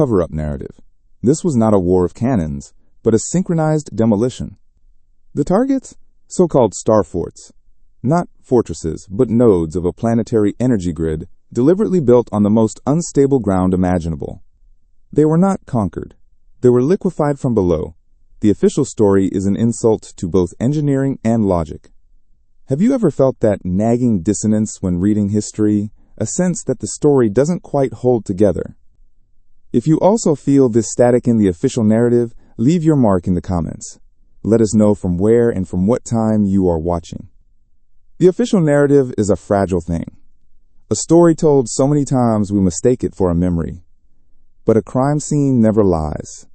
Cover-up narrative. This was not a war of cannons, but a synchronized demolition. The targets? So-called star forts. Not fortresses, but nodes of a planetary energy grid deliberately built on the most unstable ground imaginable. They were not conquered. They were liquefied from below. The official story is an insult to both engineering and logic. Have you ever felt that nagging dissonance when reading history, a sense that the story doesn't quite hold together? If you also feel this static in the official narrative, leave your mark in the comments. Let us know from where and from what time you are watching. The official narrative is a fragile thing. A story told so many times we mistake it for a memory. But a crime scene never lies.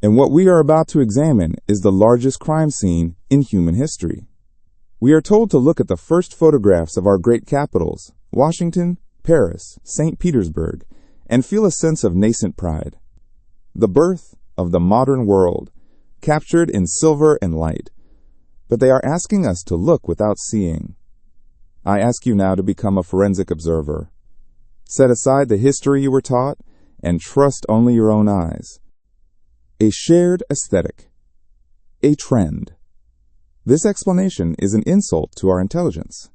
And what we are about to examine is the largest crime scene in human history. We are told to look at the first photographs of our great capitals, Washington, Paris, St. Petersburg, and feel a sense of nascent pride. The birth of the modern world, captured in silver and light. But they are asking us to look without seeing. I ask you now to become a forensic observer. Set aside the history you were taught and trust only your own eyes. A shared aesthetic. A trend. This explanation is an insult to our intelligence.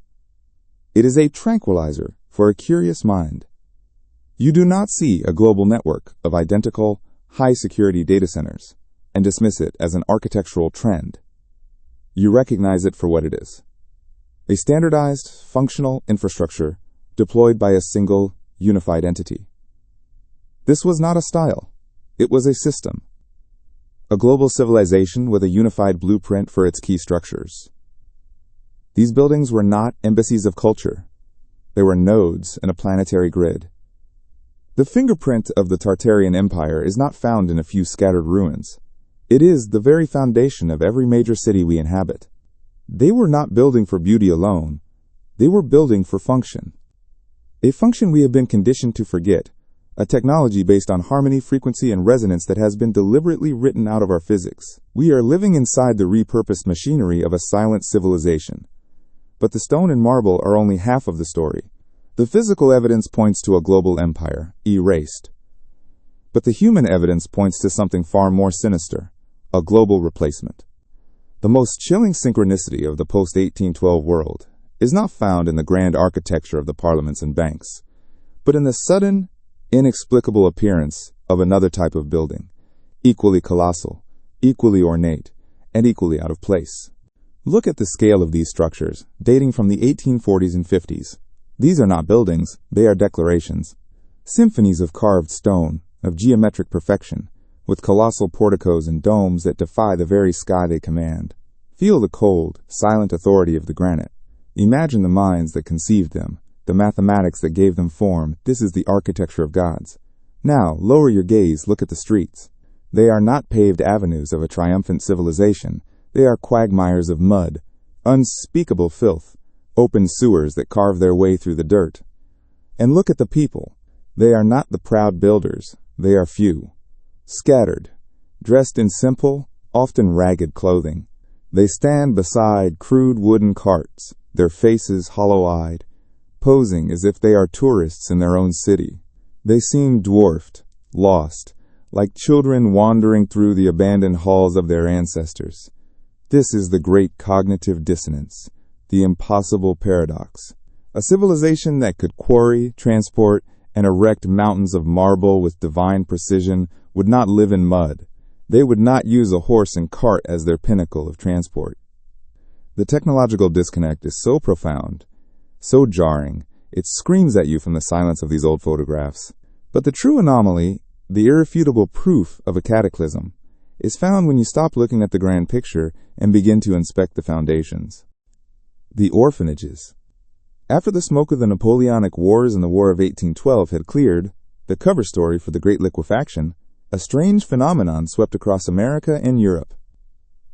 It is a tranquilizer for a curious mind. You do not see a global network of identical, high-security data centers and dismiss it as an architectural trend. You recognize it for what it is. A standardized, functional infrastructure deployed by a single, unified entity. This was not a style. It was a system. A global civilization with a unified blueprint for its key structures. These buildings were not embassies of culture. They were nodes in a planetary grid. The fingerprint of the Tartarian Empire is not found in a few scattered ruins. It is the very foundation of every major city we inhabit. They were not building for beauty alone. They were building for function. A function we have been conditioned to forget, a technology based on harmony, frequency, and resonance that has been deliberately written out of our physics. We are living inside the repurposed machinery of a silent civilization. But the stone and marble are only half of the story. The physical evidence points to a global empire, erased. But the human evidence points to something far more sinister, a global replacement. The most chilling synchronicity of the post-1812 world is not found in the grand architecture of the parliaments and banks, but in the sudden, inexplicable appearance of another type of building, equally colossal, equally ornate, and equally out of place. Look at the scale of these structures, dating from the 1840s and 50s. These are not buildings, they are declarations. Symphonies of carved stone, of geometric perfection, with colossal porticos and domes that defy the very sky they command. Feel the cold, silent authority of the granite. Imagine the minds that conceived them, the mathematics that gave them form. This is the architecture of gods. Now, lower your gaze, look at the streets. They are not paved avenues of a triumphant civilization. They are quagmires of mud, unspeakable filth, open sewers that carve their way through the dirt. And look at the people. They are not the proud builders. They are few, scattered, dressed in simple, often ragged clothing. They stand beside crude wooden carts, their faces hollow-eyed, posing as if they are tourists in their own city. They seem dwarfed, lost, like children wandering through the abandoned halls of their ancestors. This is the great cognitive dissonance, the impossible paradox. A civilization that could quarry, transport, and erect mountains of marble with divine precision would not live in mud. They would not use a horse and cart as their pinnacle of transport. The technological disconnect is so profound, so jarring, it screams at you from the silence of these old photographs. But the true anomaly, the irrefutable proof of a cataclysm, is found when you stop looking at the grand picture and begin to inspect the foundations. The orphanages. After the smoke of the Napoleonic Wars and the War of 1812 had cleared, the cover story for the Great Liquefaction, a strange phenomenon swept across America and Europe.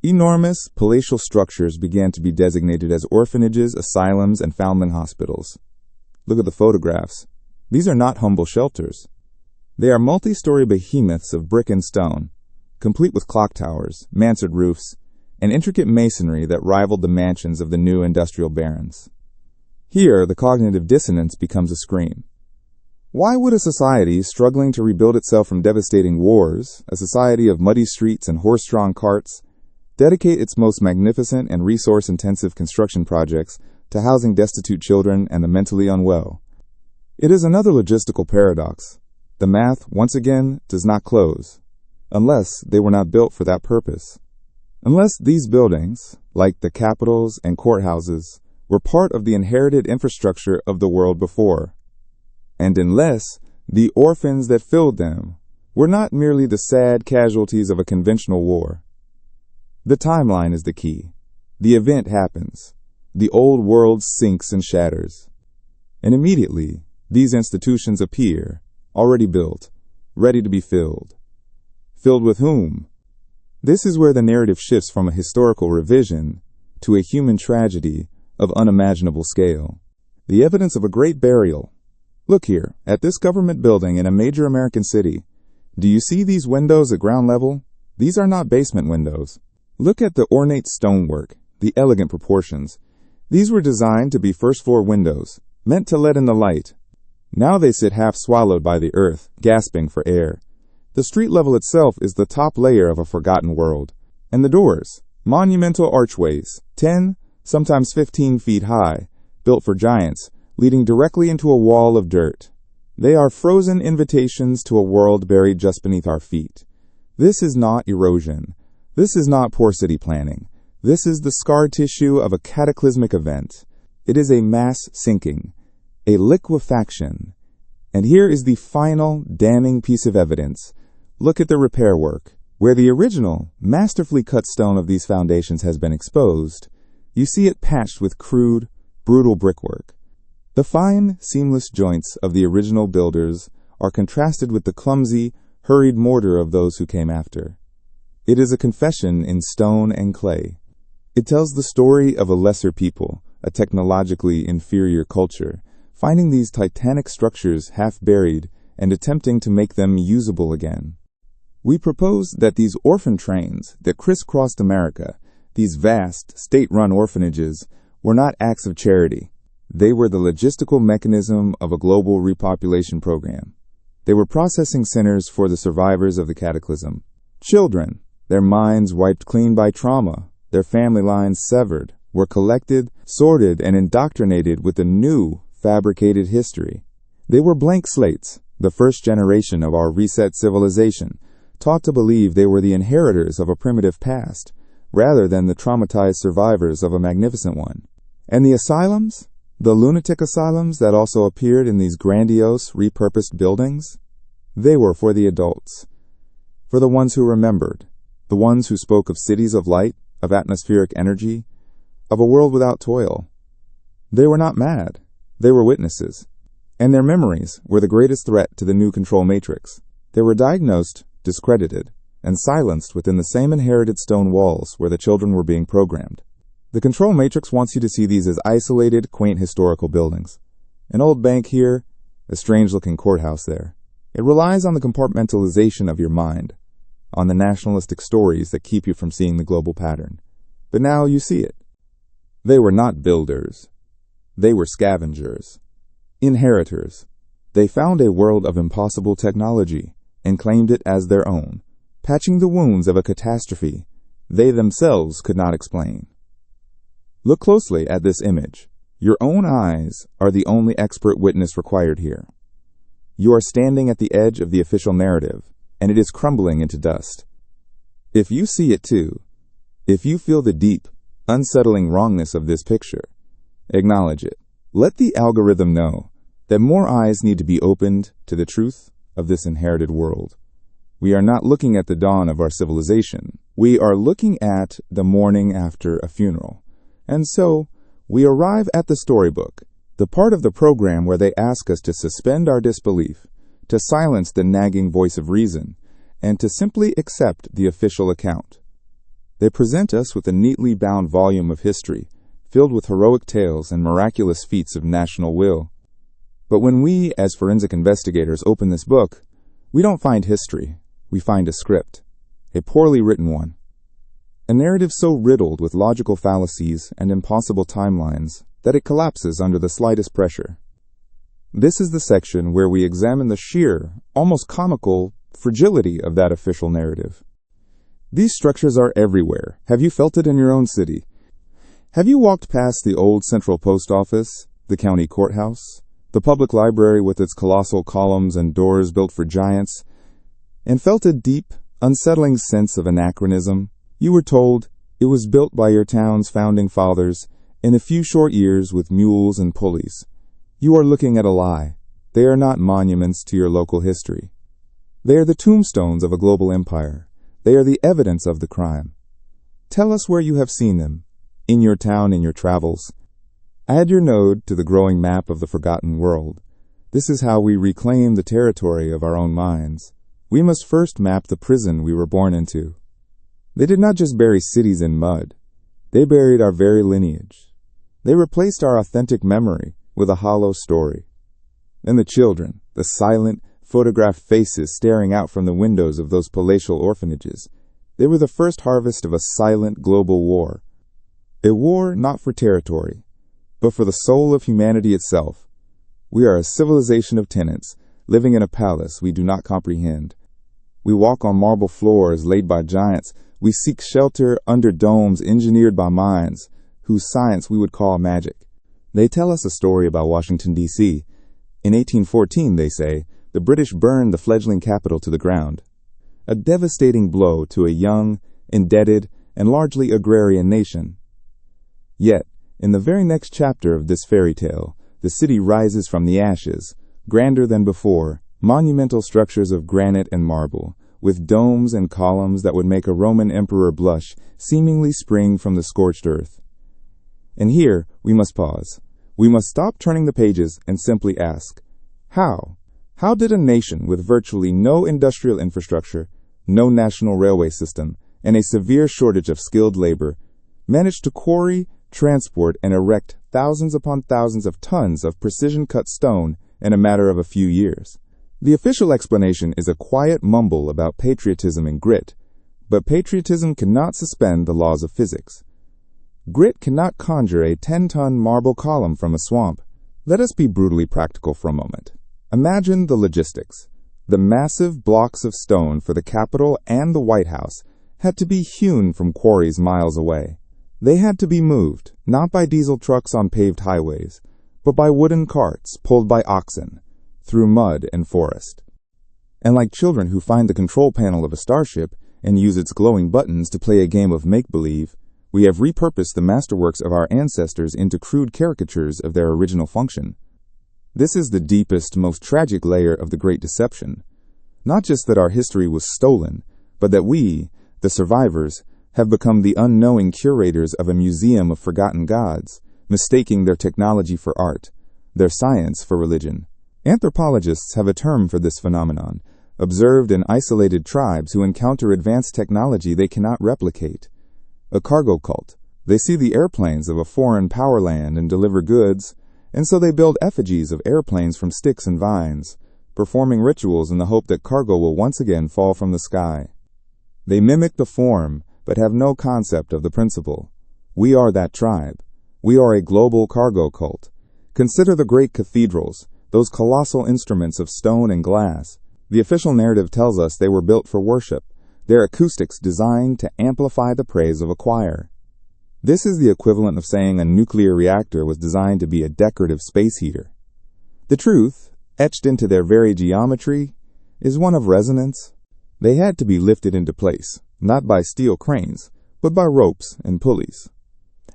Enormous palatial structures began to be designated as orphanages, asylums, and foundling hospitals. Look at the photographs. These are not humble shelters. They are multi-story behemoths of brick and stone, complete with clock towers, mansard roofs, and intricate masonry that rivaled the mansions of the new industrial barons. Here, the cognitive dissonance becomes a scream. Why would a society struggling to rebuild itself from devastating wars, a society of muddy streets and horse-drawn carts, dedicate its most magnificent and resource-intensive construction projects to housing destitute children and the mentally unwell? It is another logistical paradox. The math, once again, does not close, unless they were not built for that purpose. Unless these buildings, like the capitals and courthouses, were part of the inherited infrastructure of the world before, and unless the orphans that filled them were not merely the sad casualties of a conventional war. The timeline is the key. The event happens. The old world sinks and shatters. And immediately, these institutions appear, already built, ready to be filled. Filled with whom? This is where the narrative shifts from a historical revision to a human tragedy of unimaginable scale. The evidence of a great burial. Look here, at this government building in a major American city. Do you see these windows at ground level? These are not basement windows. Look at the ornate stonework, the elegant proportions. These were designed to be first-floor windows, meant to let in the light. Now they sit half swallowed by the earth, gasping for air. The street level itself is the top layer of a forgotten world. And the doors, monumental archways, 10, sometimes 15 feet high, built for giants, leading directly into a wall of dirt. They are frozen invitations to a world buried just beneath our feet. This is not erosion. This is not poor city planning. This is the scar tissue of a cataclysmic event. It is a mass sinking, a liquefaction. And here is the final damning piece of evidence. Look at the repair work. Where the original, masterfully cut stone of these foundations has been exposed, you see it patched with crude, brutal brickwork. The fine, seamless joints of the original builders are contrasted with the clumsy, hurried mortar of those who came after. It is a confession in stone and clay. It tells the story of a lesser people, a technologically inferior culture, finding these titanic structures half buried and attempting to make them usable again. We propose that these orphan trains that crisscrossed America, these vast, state-run orphanages, were not acts of charity. They were the logistical mechanism of a global repopulation program. They were processing centers for the survivors of the cataclysm. Children, their minds wiped clean by trauma, their family lines severed, were collected, sorted, and indoctrinated with a new, fabricated history. They were blank slates, the first generation of our reset civilization, taught to believe they were the inheritors of a primitive past, rather than the traumatized survivors of a magnificent one. And the asylums? The lunatic asylums that also appeared in these grandiose, repurposed buildings? They were for the adults, for the ones who remembered, the ones who spoke of cities of light, of atmospheric energy, of a world without toil. They were not mad. They were witnesses. And their memories were the greatest threat to the new control matrix. They were diagnosed, discredited, and silenced within the same inherited stone walls where the children were being programmed. The control matrix wants you to see these as isolated, quaint historical buildings. An old bank here, a strange-looking courthouse there. It relies on the compartmentalization of your mind, on the nationalistic stories that keep you from seeing the global pattern. But now you see it. They were not builders. They were scavengers, inheritors. They found a world of impossible technology and claimed it as their own, patching the wounds of a catastrophe they themselves could not explain. Look closely at this image. Your own eyes are the only expert witness required here. You are standing at the edge of the official narrative, and it is crumbling into dust. If you see it too, if you feel the deep, unsettling wrongness of this picture, acknowledge it. Let the algorithm know that more eyes need to be opened to the truth of this inherited world. We are not looking at the dawn of our civilization. We are looking at the morning after a funeral. And so, we arrive at the storybook, the part of the program where they ask us to suspend our disbelief, to silence the nagging voice of reason, and to simply accept the official account. They present us with a neatly bound volume of history, filled with heroic tales and miraculous feats of national will. But when we, as forensic investigators, open this book, we don't find history. We find a script, a poorly written one. A narrative so riddled with logical fallacies and impossible timelines that it collapses under the slightest pressure. This is the section where we examine the sheer, almost comical, fragility of that official narrative. These structures are everywhere. Have you felt it in your own city? Have you walked past the old central post office, the county courthouse, the public library with its colossal columns and doors built for giants, and felt a deep, unsettling sense of anachronism? You were told it was built by your town's founding fathers in a few short years with mules and pulleys. You are looking at a lie. They are not monuments to your local history. They are the tombstones of a global empire. They are the evidence of the crime. Tell us where you have seen them, in your town, in your travels. Add your node to the growing map of the forgotten world. This is how we reclaim the territory of our own minds. We must first map the prison we were born into. They did not just bury cities in mud. They buried our very lineage. They replaced our authentic memory with a hollow story. And the children, the silent, photographed faces staring out from the windows of those palatial orphanages, they were the first harvest of a silent global war. A war not for territory, but for the soul of humanity itself. We are a civilization of tenants, living in a palace we do not comprehend. We walk on marble floors laid by giants. We seek shelter under domes engineered by minds, whose science we would call magic. They tell us a story about Washington, D.C. In 1814, they say, the British burned the fledgling capital to the ground. A devastating blow to a young, indebted, and largely agrarian nation. Yet, in the very next chapter of this fairy tale, the city rises from the ashes, grander than before, monumental structures of granite and marble, with domes and columns that would make a Roman emperor blush, seemingly spring from the scorched earth. And here, we must pause. We must stop turning the pages and simply ask, how? How did a nation with virtually no industrial infrastructure, no national railway system, and a severe shortage of skilled labor manage to quarry, transport, and erect thousands upon thousands of tons of precision-cut stone in a matter of a few years? The official explanation is a quiet mumble about patriotism and grit, but patriotism cannot suspend the laws of physics. Grit cannot conjure a 10-ton marble column from a swamp. Let us be brutally practical for a moment. Imagine the logistics. The massive blocks of stone for the Capitol and the White House had to be hewn from quarries miles away. They had to be moved, not by diesel trucks on paved highways, but by wooden carts pulled by oxen, through mud and forest. And like children who find the control panel of a starship and use its glowing buttons to play a game of make-believe, we have repurposed the masterworks of our ancestors into crude caricatures of their original function. This is the deepest, most tragic layer of the Great Deception. Not just that our history was stolen, but that we, the survivors, have become the unknowing curators of a museum of forgotten gods, mistaking their technology for art, their science for religion. Anthropologists have a term for this phenomenon, observed in isolated tribes who encounter advanced technology they cannot replicate. A cargo cult. They see the airplanes of a foreign power land and deliver goods, and so they build effigies of airplanes from sticks and vines, performing rituals in the hope that cargo will once again fall from the sky. They mimic the form, but have no concept of the principle. We are that tribe. We are a global cargo cult. Consider the great cathedrals, those colossal instruments of stone and glass. The official narrative tells us they were built for worship, their acoustics designed to amplify the praise of a choir. This is the equivalent of saying a nuclear reactor was designed to be a decorative space heater. The truth, etched into their very geometry, is one of resonance. They had to be lifted into place, not by steel cranes, but by ropes and pulleys.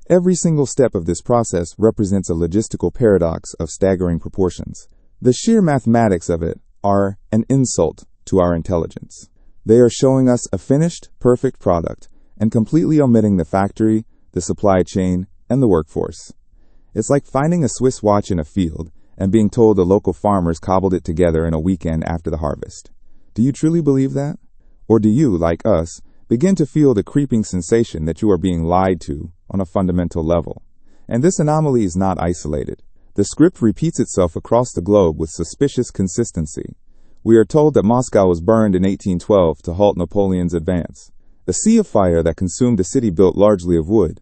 Every single step of this process represents a logistical paradox of staggering proportions. The sheer mathematics of it are an insult to our intelligence. They are showing us a finished, perfect product and completely omitting the factory, the supply chain, and the workforce. It's like finding a Swiss watch in a field and being told the local farmers cobbled it together in a weekend after the harvest. Do you truly believe that? Or do you, like us, begin to feel the creeping sensation that you are being lied to on a fundamental level? And this anomaly is not isolated. The script repeats itself across the globe with suspicious consistency. We are told that Moscow was burned in 1812 to halt Napoleon's advance, a sea of fire that consumed a city built largely of wood.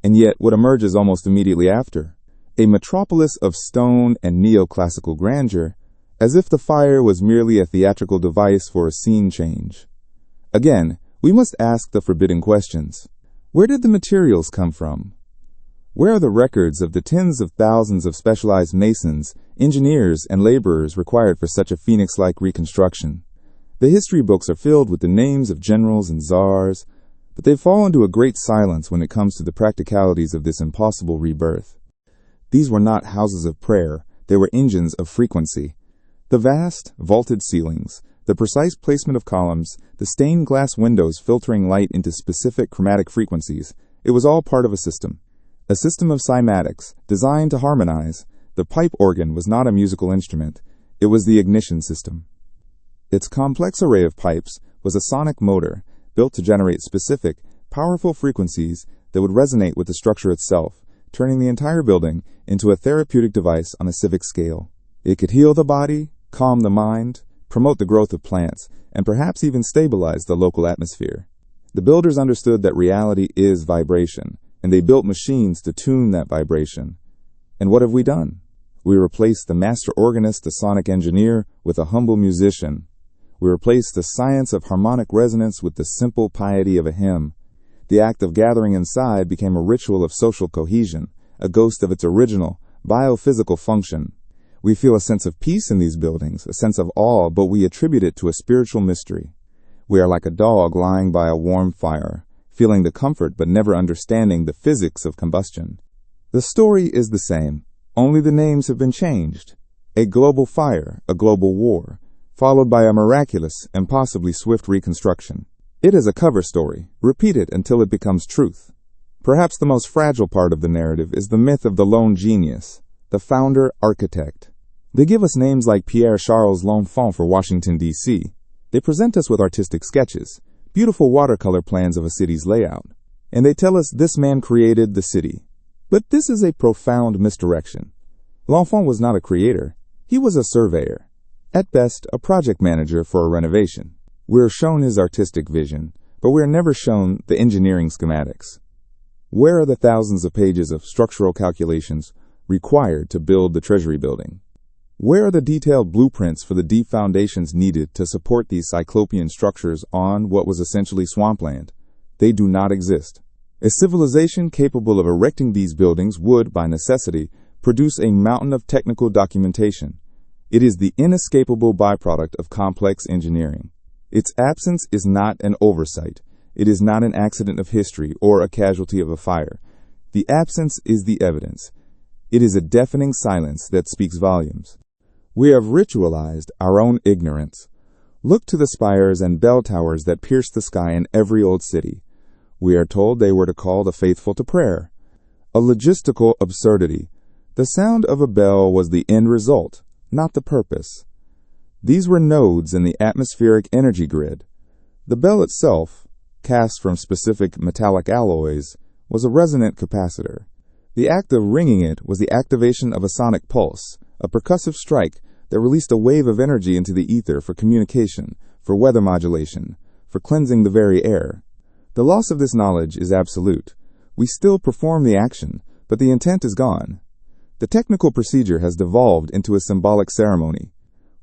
And yet what emerges almost immediately after? a metropolis of stone and neoclassical grandeur, as if the fire was merely a theatrical device for a scene change. Again, we must ask the forbidden questions. Where did the materials come from? Where are the records of the tens of thousands of specialized masons, engineers, and laborers required for such a phoenix-like reconstruction? The history books are filled with the names of generals and czars, but they fall into a great silence when it comes to the practicalities of this impossible rebirth. These were not houses of prayer, they were engines of frequency. The vast, vaulted ceilings, the precise placement of columns, the stained glass windows filtering light into specific chromatic frequencies, it was all part of a system of cymatics, designed to harmonize. The pipe organ was not a musical instrument, it was the ignition system. Its complex array of pipes was a sonic motor, built to generate specific, powerful frequencies that would resonate with the structure itself, turning the entire building into a therapeutic device on a civic scale. It could heal the body, calm the mind, promote the growth of plants, and perhaps even stabilize the local atmosphere. The builders understood that reality is vibration, and they built machines to tune that vibration. And what have we done? We replaced the master organist, the sonic engineer, with a humble musician. We replaced the science of harmonic resonance with the simple piety of a hymn. The act of gathering inside became a ritual of social cohesion, a ghost of its original, biophysical function. We feel a sense of peace in these buildings, a sense of awe, but we attribute it to a spiritual mystery. We are like a dog lying by a warm fire, feeling the comfort but never understanding the physics of combustion. The story is the same, only the names have been changed. A global fire, a global war, followed by a miraculous and possibly swift reconstruction. It is a cover story. Repeat it until it becomes truth. Perhaps the most fragile part of the narrative is the myth of the lone genius, the founder architect. They give us names like Pierre-Charles L'Enfant for Washington, D.C. They present us with artistic sketches, beautiful watercolor plans of a city's layout. And they tell us this man created the city. But this is a profound misdirection. L'Enfant was not a creator. He was a surveyor. At best, a project manager for a renovation. We are shown his artistic vision, but we are never shown the engineering schematics. Where are the thousands of pages of structural calculations required to build the Treasury building? Where are the detailed blueprints for the deep foundations needed to support these cyclopean structures on what was essentially swampland? They do not exist. A civilization capable of erecting these buildings would, by necessity, produce a mountain of technical documentation. It is the inescapable byproduct of complex engineering. Its absence is not an oversight. It is not an accident of history or a casualty of a fire. The absence is the evidence. It is a deafening silence that speaks volumes. We have ritualized our own ignorance. Look to the spires and bell towers that pierce the sky in every old city. We are told they were to call the faithful to prayer. A logistical absurdity. The sound of a bell was the end result, not the purpose. These were nodes in the atmospheric energy grid. The bell itself, cast from specific metallic alloys, was a resonant capacitor. The act of ringing it was the activation of a sonic pulse, a percussive strike that released a wave of energy into the ether for communication, for weather modulation, for cleansing the very air. The loss of this knowledge is absolute. We still perform the action, but the intent is gone. The technical procedure has devolved into a symbolic ceremony.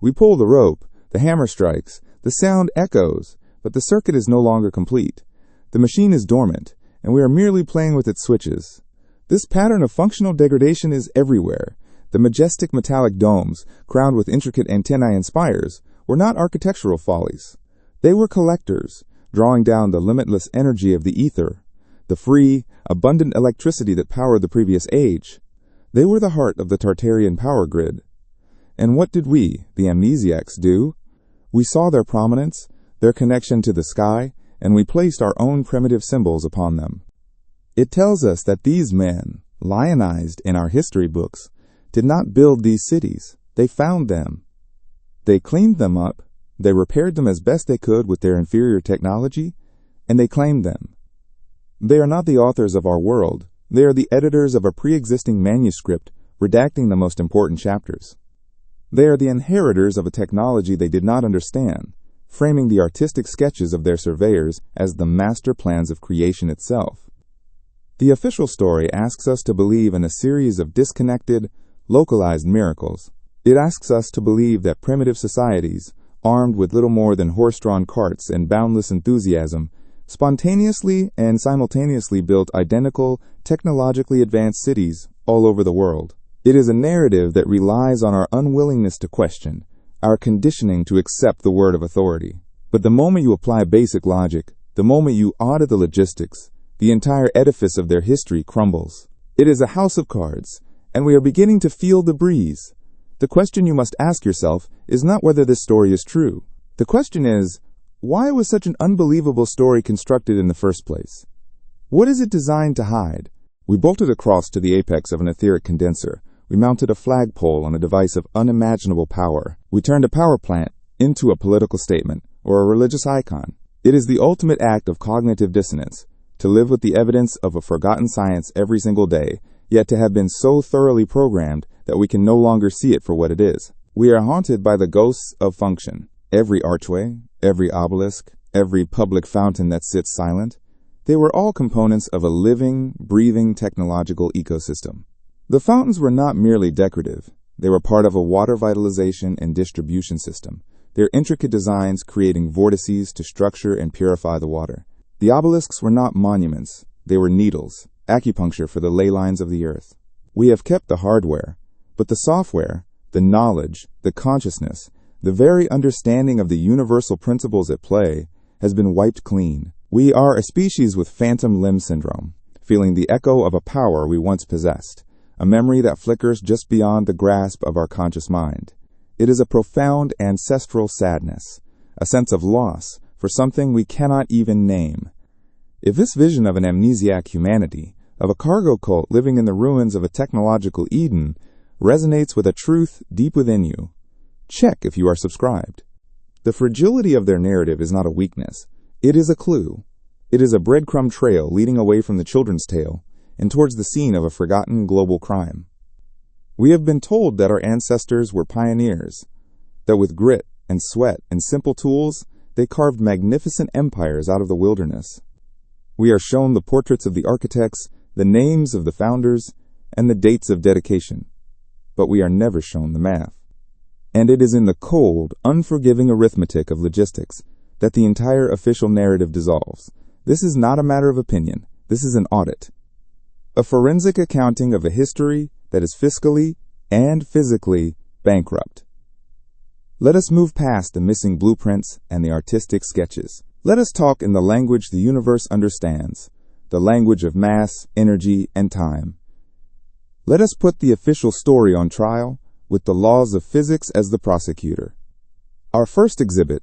We pull the rope, the hammer strikes, the sound echoes, but the circuit is no longer complete. The machine is dormant, and we are merely playing with its switches. This pattern of functional degradation is everywhere. The majestic metallic domes, crowned with intricate antennae and spires, were not architectural follies. They were collectors, drawing down the limitless energy of the ether, the free, abundant electricity that powered the previous age. They were the heart of the Tartarian power grid. And what did we, the amnesiacs, do? We saw their prominence, their connection to the sky, and we placed our own primitive symbols upon them. It tells us that these men, lionized in our history books, did not build these cities. They found them. They cleaned them up, they repaired them as best they could with their inferior technology, and they claimed them. They are not the authors of our world. They are the editors of a pre-existing manuscript, redacting the most important chapters. They are the inheritors of a technology they did not understand, framing the artistic sketches of their surveyors as the master plans of creation itself. The official story asks us to believe in a series of disconnected, localized miracles. It asks us to believe that primitive societies, armed with little more than horse-drawn carts and boundless enthusiasm, spontaneously and simultaneously built identical, technologically advanced cities all over the world. It is a narrative that relies on our unwillingness to question, our conditioning to accept the word of authority. But the moment you apply basic logic, the moment you audit the logistics, the entire edifice of their history crumbles. It is a house of cards, and we are beginning to feel the breeze. The question you must ask yourself is not whether this story is true. The question is, why was such an unbelievable story constructed in the first place? What is it designed to hide? We bolted across to the apex of an etheric condenser. We mounted a flagpole on a device of unimaginable power. We turned a power plant into a political statement or a religious icon. It is the ultimate act of cognitive dissonance, to live with the evidence of a forgotten science every single day, yet to have been so thoroughly programmed that we can no longer see it for what it is. We are haunted by the ghosts of function. Every archway, every obelisk, every public fountain that sits silent, they were all components of a living, breathing technological ecosystem. The fountains were not merely decorative. They were part of a water vitalization and distribution system, their intricate designs creating vortices to structure and purify the water. The obelisks were not monuments. They were needles, acupuncture for the ley lines of the earth. We have kept the hardware, but the software, the knowledge, the consciousness, the very understanding of the universal principles at play has been wiped clean. We are a species with phantom limb syndrome, feeling the echo of a power we once possessed, a memory that flickers just beyond the grasp of our conscious mind. It is a profound ancestral sadness, a sense of loss for something we cannot even name. If this vision of an amnesiac humanity, of a cargo cult living in the ruins of a technological Eden, resonates with a truth deep within you, check if you are subscribed. The fragility of their narrative is not a weakness. It is a clue. It is a breadcrumb trail leading away from the children's tale and towards the scene of a forgotten global crime. We have been told that our ancestors were pioneers, that with grit and sweat and simple tools, they carved magnificent empires out of the wilderness. We are shown the portraits of the architects, the names of the founders, and the dates of dedication. But we are never shown the math. And it is in the cold, unforgiving arithmetic of logistics that the entire official narrative dissolves. This is not a matter of opinion. This is an audit. A forensic accounting of a history that is fiscally and physically bankrupt. Let us move past the missing blueprints and the artistic sketches. Let us talk in the language the universe understands, the language of mass, energy, and time. Let us put the official story on trial with the laws of physics as the prosecutor. Our first exhibit,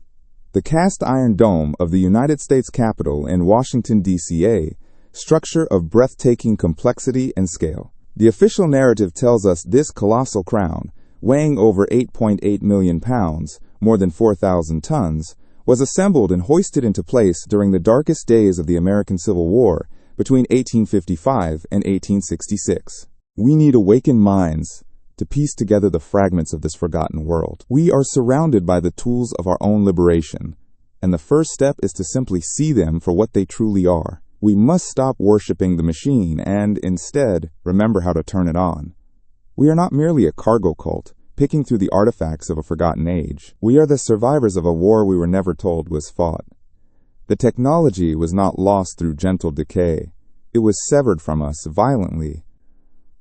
the cast iron dome of the United States Capitol in Washington, D.C., structure of breathtaking complexity and scale. The official narrative tells us this colossal crown, weighing over 8.8 million pounds, more than 4,000 tons, was assembled and hoisted into place during the darkest days of the American Civil War between 1855 and 1866. We need awakened minds to piece together the fragments of this forgotten world. We are surrounded by the tools of our own liberation, and the first step is to simply see them for what they truly are. We must stop worshiping the machine and, instead, remember how to turn it on. We are not merely a cargo cult, picking through the artifacts of a forgotten age. We are the survivors of a war we were never told was fought. The technology was not lost through gentle decay. It was severed from us violently.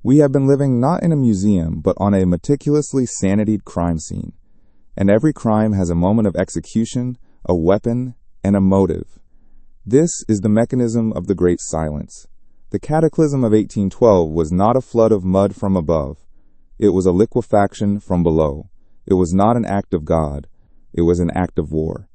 We have been living not in a museum, but on a meticulously sanitied crime scene. And every crime has a moment of execution, a weapon, and a motive. This is the mechanism of the Great Silence. The cataclysm of 1812 was not a flood of mud from above. It was a liquefaction from below. It was not an act of God. It was an act of war.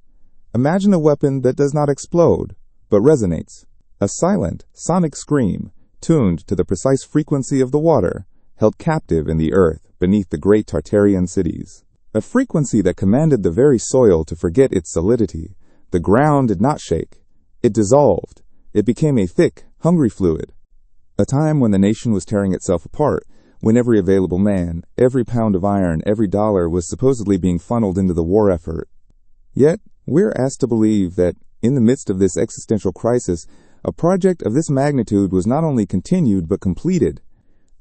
Imagine a weapon that does not explode, but resonates. A silent, sonic scream, tuned to the precise frequency of the water, held captive in the earth beneath the great Tartarian cities. A frequency that commanded the very soil to forget its solidity. The ground did not shake. It dissolved. It became a thick, hungry fluid. A time when the nation was tearing itself apart, when every available man, every pound of iron, every dollar was supposedly being funneled into the war effort. Yet, we're asked to believe that, in the midst of this existential crisis, a project of this magnitude was not only continued but completed.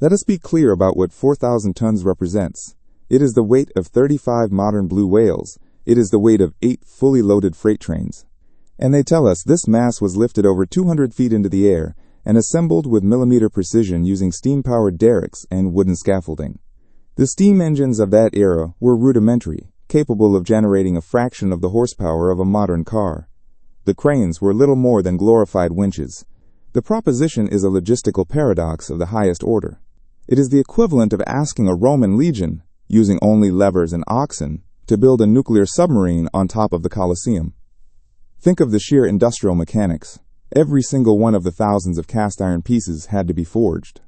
Let us be clear about what 4,000 tons represents. It is the weight of 35 modern blue whales. It is the weight of 8 fully loaded freight trains. And they tell us this mass was lifted over 200 feet into the air and assembled with millimeter precision using steam-powered derricks and wooden scaffolding. The steam engines of that era were rudimentary, capable of generating a fraction of the horsepower of a modern car. The cranes were little more than glorified winches. The proposition is a logistical paradox of the highest order. It is the equivalent of asking a Roman legion, using only levers and oxen, to build a nuclear submarine on top of the Colosseum. Think of the sheer industrial mechanics. Every single one of the thousands of cast iron pieces had to be forged.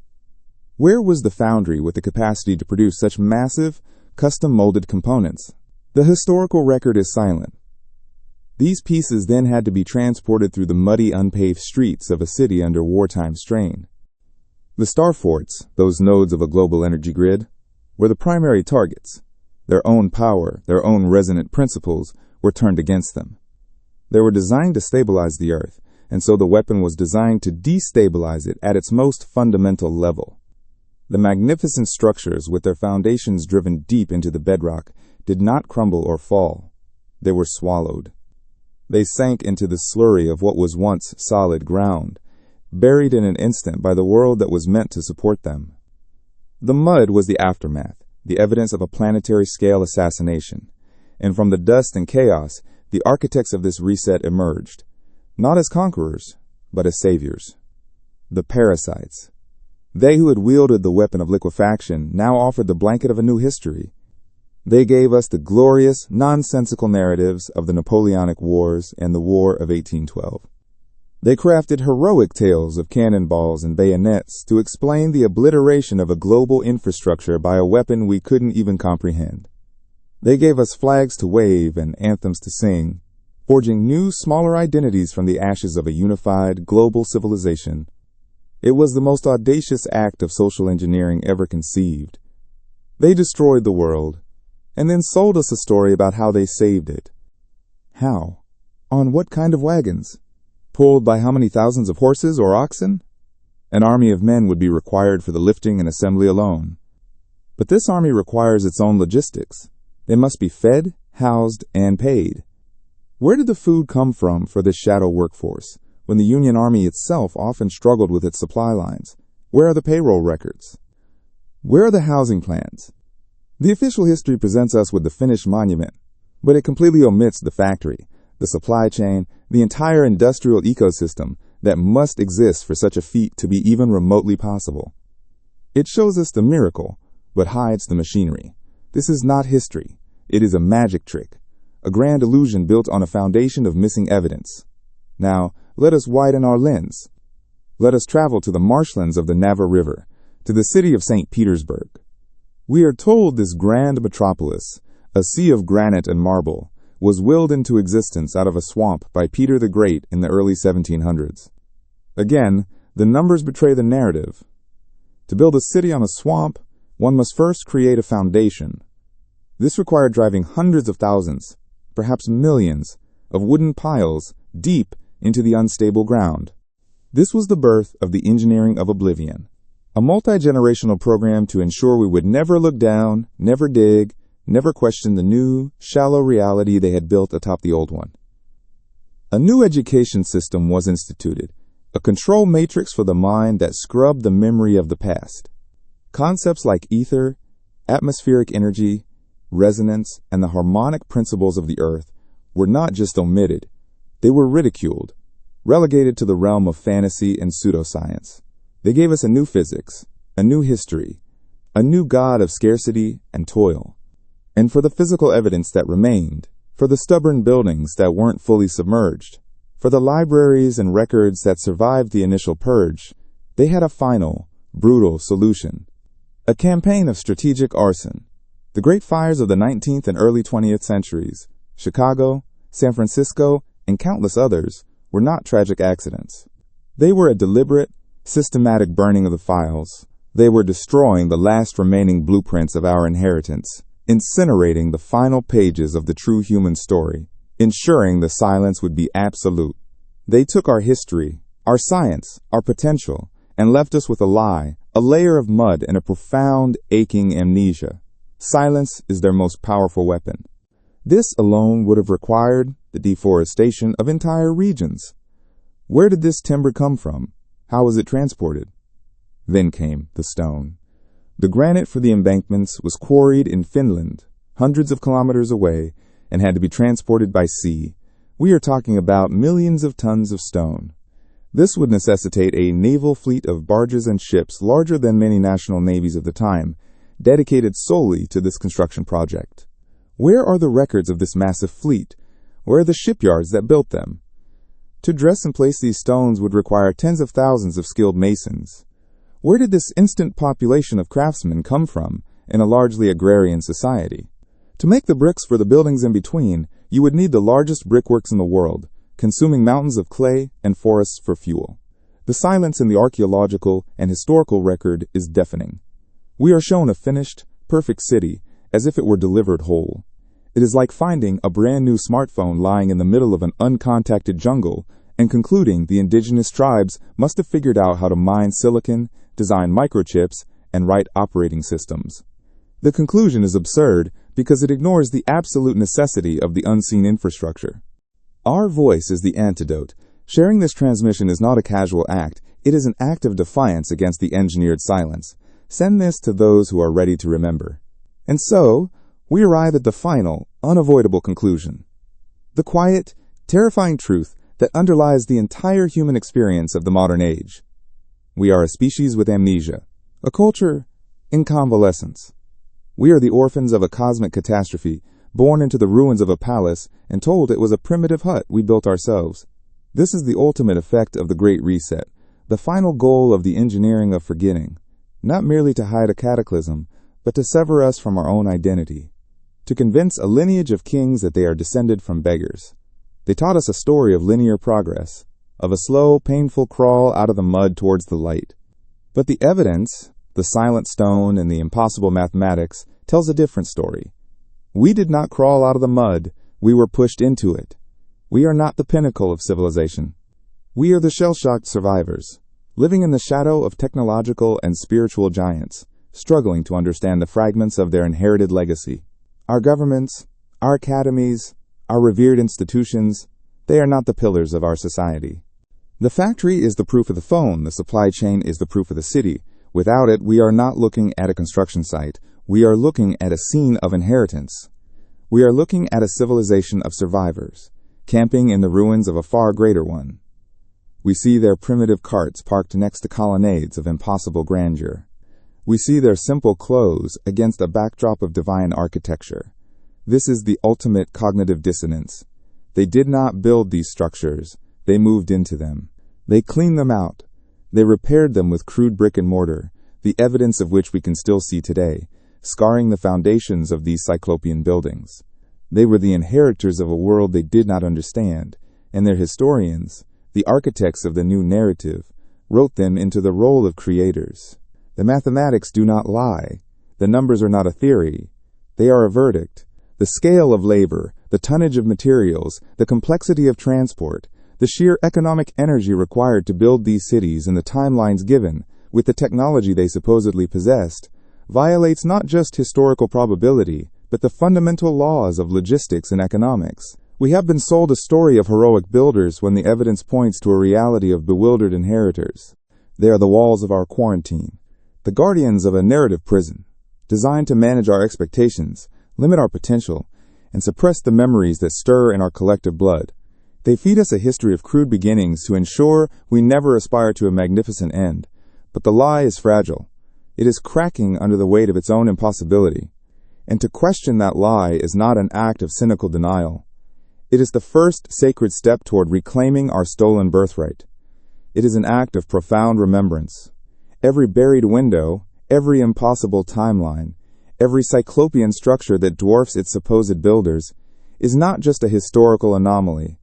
Where was the foundry with the capacity to produce such massive, custom-molded components? The historical record is silent. These pieces then had to be transported through the muddy, unpaved streets of a city under wartime strain. The star forts, those nodes of a global energy grid, were the primary targets. Their own power, their own resonant principles, were turned against them. They were designed to stabilize the Earth, and so the weapon was designed to destabilize it at its most fundamental level. The magnificent structures, with their foundations driven deep into the bedrock, did not crumble or fall. They were swallowed. They sank into the slurry of what was once solid ground, buried in an instant by the world that was meant to support them. The mud was the aftermath, the evidence of a planetary-scale assassination, and from the dust and chaos, the architects of this reset emerged, not as conquerors, but as saviors. The parasites. They who had wielded the weapon of liquefaction now offered the blanket of a new history. They gave us the glorious, nonsensical narratives of the Napoleonic Wars and the War of 1812. They crafted heroic tales of cannonballs and bayonets to explain the obliteration of a global infrastructure by a weapon we couldn't even comprehend. They gave us flags to wave and anthems to sing, forging new, smaller identities from the ashes of a unified, global civilization. It was the most audacious act of social engineering ever conceived. They destroyed the world, and then sold us a story about how they saved it. How? On what kind of wagons? Pulled by how many thousands of horses or oxen? An army of men would be required for the lifting and assembly alone. But this army requires its own logistics. They must be fed, housed, and paid. Where did the food come from for this shadow workforce, when the Union Army itself often struggled with its supply lines? Where are the payroll records? Where are the housing plans? The official history presents us with the finished monument, but it completely omits the factory, the supply chain, the entire industrial ecosystem that must exist for such a feat to be even remotely possible. It shows us the miracle, but hides the machinery. This is not history. It is a magic trick, a grand illusion built on a foundation of missing evidence. Now, let us widen our lens. Let us travel to the marshlands of the Nava River, to the city of St. Petersburg. We are told this grand metropolis, a sea of granite and marble, was willed into existence out of a swamp by Peter the Great in the early 1700s. Again, the numbers betray the narrative. To build a city on a swamp, one must first create a foundation. This required driving hundreds of thousands, perhaps millions, of wooden piles deep into the unstable ground. This was the birth of the engineering of oblivion, a multi-generational program to ensure we would never look down, never dig, never question the new, shallow reality they had built atop the old one. A new education system was instituted, a control matrix for the mind that scrubbed the memory of the past. Concepts like ether, atmospheric energy, resonance, and the harmonic principles of the earth were not just omitted, they were ridiculed, relegated to the realm of fantasy and pseudoscience. They gave us a new physics, a new history, a new god of scarcity and toil. And for the physical evidence that remained, for the stubborn buildings that weren't fully submerged, for the libraries and records that survived the initial purge, they had a final, brutal solution. A campaign of strategic arson. The great fires of the 19th and early 20th centuries, Chicago, San Francisco, and countless others, were not tragic accidents. They were a deliberate, systematic burning of the files. They were destroying the last remaining blueprints of our inheritance, incinerating the final pages of the true human story, ensuring the silence would be absolute. They took our history, our science, our potential, and left us with a lie, a layer of mud, and a profound, aching amnesia. Silence is their most powerful weapon. This alone would have required the deforestation of entire regions. Where did this timber come from? How was it transported? Then came the stone. The granite for the embankments was quarried in Finland, hundreds of kilometers away, and had to be transported by sea. We are talking about millions of tons of stone. This would necessitate a naval fleet of barges and ships larger than many national navies of the time, dedicated solely to this construction project. Where are the records of this massive fleet? Where are the shipyards that built them? To dress and place these stones would require tens of thousands of skilled masons. Where did this instant population of craftsmen come from in a largely agrarian society? To make the bricks for the buildings in between, you would need the largest brickworks in the world, consuming mountains of clay and forests for fuel. The silence in the archaeological and historical record is deafening. We are shown a finished, perfect city as if it were delivered whole. It is like finding a brand new smartphone lying in the middle of an uncontacted jungle and concluding the indigenous tribes must have figured out how to mine silicon, design microchips, and write operating systems. The conclusion is absurd because it ignores the absolute necessity of the unseen infrastructure. Our voice is the antidote. Sharing this transmission is not a casual act. It is an act of defiance against the engineered silence. Send this to those who are ready to remember. And so, we arrive at the final, unavoidable conclusion. The quiet, terrifying truth that underlies the entire human experience of the modern age. We are a species with amnesia, a culture in convalescence. We are the orphans of a cosmic catastrophe, born into the ruins of a palace and told it was a primitive hut we built ourselves. This is the ultimate effect of the Great Reset, the final goal of the engineering of forgetting, not merely to hide a cataclysm, but to sever us from our own identity, to convince a lineage of kings that they are descended from beggars. They taught us a story of linear progress, of a slow, painful crawl out of the mud towards the light. But the evidence, the silent stone and the impossible mathematics, tells a different story. We did not crawl out of the mud, we were pushed into it. We are not the pinnacle of civilization. We are the shell-shocked survivors, living in the shadow of technological and spiritual giants, struggling to understand the fragments of their inherited legacy. Our governments, our academies, our revered institutions, they are not the pillars of our society. The factory is the proof of the phone, the supply chain is the proof of the city. Without it, we are not looking at a construction site. We are looking at a scene of inheritance. We are looking at a civilization of survivors, camping in the ruins of a far greater one. We see their primitive carts parked next to colonnades of impossible grandeur. We see their simple clothes against a backdrop of divine architecture. This is the ultimate cognitive dissonance. They did not build these structures. They moved into them. They cleaned them out. They repaired them with crude brick and mortar, the evidence of which we can still see today, scarring the foundations of these cyclopean buildings. They were the inheritors of a world they did not understand, and their historians, the architects of the new narrative, wrote them into the role of creators. The mathematics do not lie. The numbers are not a theory. They are a verdict. The scale of labor, the tonnage of materials, the complexity of transport, the sheer economic energy required to build these cities in the timelines given, with the technology they supposedly possessed, violates not just historical probability, but the fundamental laws of logistics and economics. We have been sold a story of heroic builders when the evidence points to a reality of bewildered inheritors. They are the walls of our quarantine, the guardians of a narrative prison, designed to manage our expectations, limit our potential, and suppress the memories that stir in our collective blood. They feed us a history of crude beginnings to ensure we never aspire to a magnificent end. But the lie is fragile. It is cracking under the weight of its own impossibility. And to question that lie is not an act of cynical denial. It is the first sacred step toward reclaiming our stolen birthright. It is an act of profound remembrance. Every buried window, every impossible timeline, every cyclopean structure that dwarfs its supposed builders, is not just a historical anomaly.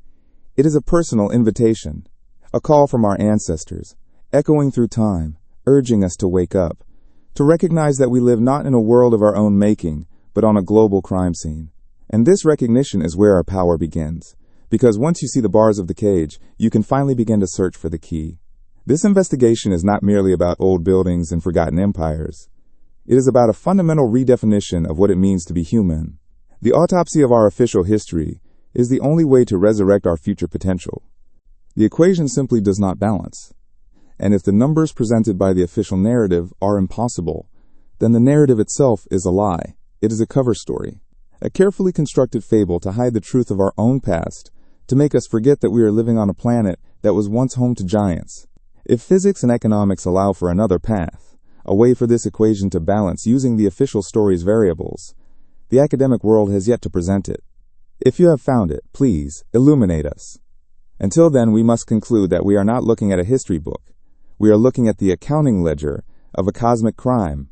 It is a personal invitation, a call from our ancestors, echoing through time, urging us to wake up, to recognize that we live not in a world of our own making, but on a global crime scene. And this recognition is where our power begins. because once you see the bars of the cage, you can finally begin to search for the key. This investigation is not merely about old buildings and forgotten empires. It is about a fundamental redefinition of what it means to be human. The autopsy of our official history is the only way to resurrect our future potential. The equation simply does not balance. And if the numbers presented by the official narrative are impossible, then the narrative itself is a lie. It is a cover story, a carefully constructed fable to hide the truth of our own past, to make us forget that we are living on a planet that was once home to giants. If physics and economics allow for another path, a way for this equation to balance using the official story's variables, the academic world has yet to present it. If you have found it, please illuminate us. Until then, we must conclude that we are not looking at a history book. We are looking at the accounting ledger of a cosmic crime.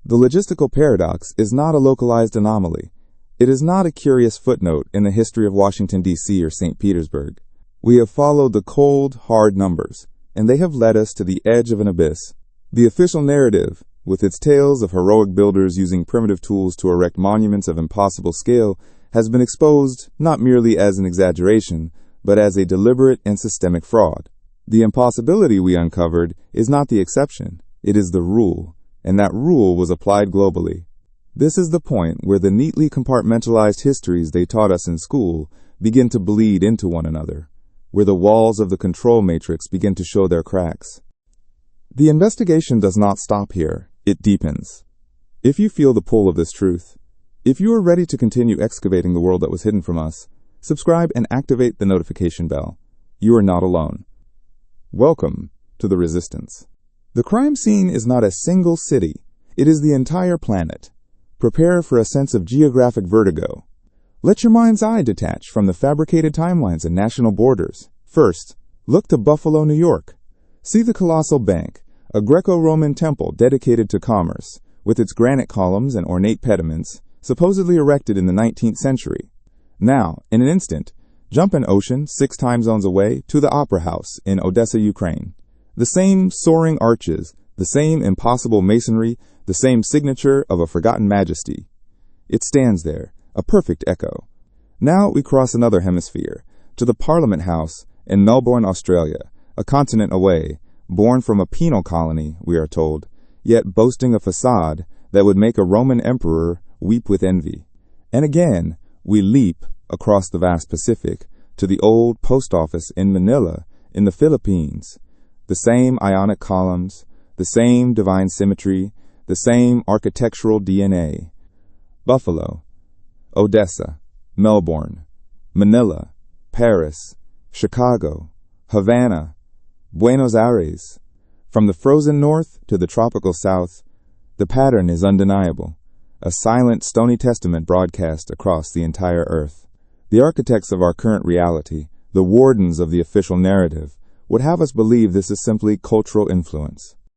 The logistical paradox is not a localized anomaly. It is not a curious footnote in the history of Washington, D.C. or St. Petersburg. We have followed the cold, hard numbers, and they have led us to the edge of an abyss. The official narrative, with its tales of heroic builders using primitive tools to erect monuments of impossible scale, has been exposed not merely as an exaggeration, but as a deliberate and systemic fraud. The impossibility we uncovered is not the exception, it is the rule, and that rule was applied globally. This is the point where the neatly compartmentalized histories they taught us in school begin to bleed into one another, where the walls of the control matrix begin to show their cracks. The investigation does not stop here, it deepens. If you feel the pull of this truth, if you are ready to continue excavating the world that was hidden from us, subscribe and activate the notification bell. You are not alone. Welcome to the Resistance. The crime scene is not a single city, it is the entire planet. Prepare for a sense of geographic vertigo. Let your mind's eye detach from the fabricated timelines and national borders. First, look to Buffalo, New York. See the colossal bank, a Greco-Roman temple dedicated to commerce, with its granite columns and ornate pediments, supposedly erected in the 19th century. Now, in an instant, jump an ocean 6 time zones away to the Opera House in Odessa, Ukraine. The same soaring arches, the same impossible masonry, the same signature of a forgotten majesty. It stands there, a perfect echo. Now we cross another hemisphere, to the Parliament House in Melbourne, Australia, a continent away, born from a penal colony, we are told, yet boasting a facade that would make a Roman emperor weep with envy. And again, we leap across the vast Pacific to the old post office in Manila in the Philippines. The same Ionic columns, the same divine symmetry, the same architectural DNA. Buffalo, Odessa, Melbourne, Manila, Paris, Chicago, Havana, Buenos Aires. From the frozen north to the tropical south, the pattern is undeniable, a silent, stony testament broadcast across the entire earth. The architects of our current reality, the wardens of the official narrative, would have us believe this is simply cultural influence.